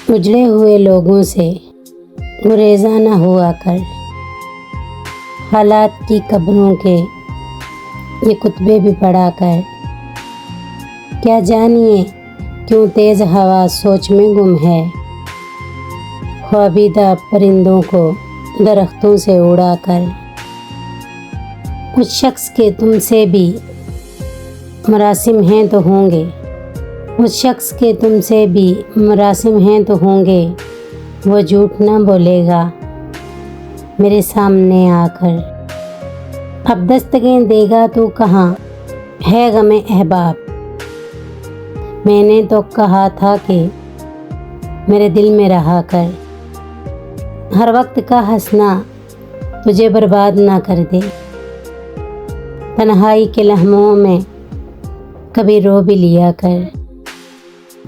उजड़े हुए लोगों से गुरेज़ा न हुआ कर। हालात की कब्रों के ये कुतबे भी पढ़ा कर। क्या जानिए क्यों तेज़ हवा सोच में गुम है। ख्वाबीदा परिंदों को दरख्तों से उड़ा कर। उस शख्स के तुमसे भी मरासिम हैं तो होंगे। उस शख्स के तुमसे भी मरासिम हैं तो होंगे। वो झूठ न बोलेगा मेरे सामने आकर। अब दस्तकें देगा तू कहाँ है गमे अहबाब। मैंने तो कहा था कि मेरे दिल में रहा कर। हर वक्त का हंसना तुझे बर्बाद ना कर दे। तन्हाई के लम्हों में कभी रो भी लिया कर।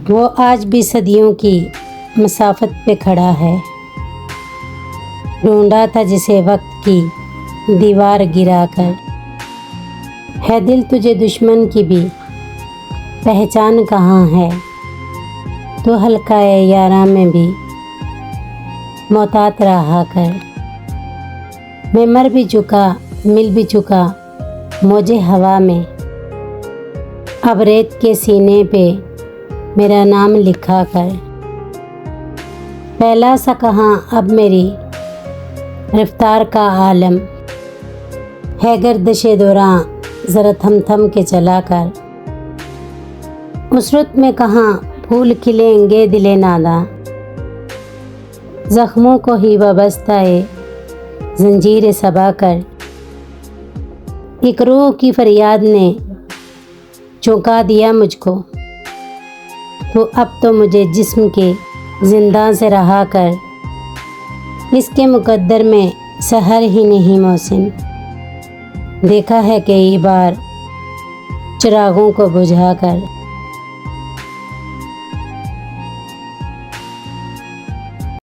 वो आज भी सदियों की मसाफत पे खड़ा है। ढूंढा था जिसे वक्त की दीवार गिरा कर। है दिल तुझे दुश्मन की भी पहचान कहाँ है। तो हल्काए यारा में भी मोहतात रहा कर। मैं मर भी चुका मिल भी चुका मौजे हवा में। अब रेत के सीने पे मेरा नाम लिखा कर। पहला सा कहाँ अब मेरी रफ्तार का आलम है। गर्दिशे दौरां ज़रा थम थम के चला कर। उस रुत में कहाँ फूल खिलेंगे दिले नादा। ज़ख्मों को ही वाबस्ताए जंजीर सबा कर। एक रूह की फरियाद ने चौंका दिया मुझको। तो अब तो मुझे जिस्म के जिंदा से रहा कर। इसके मुकद्दर में सहर ही नहीं मौसिन। देखा है कई बार चिरागों को बुझा कर।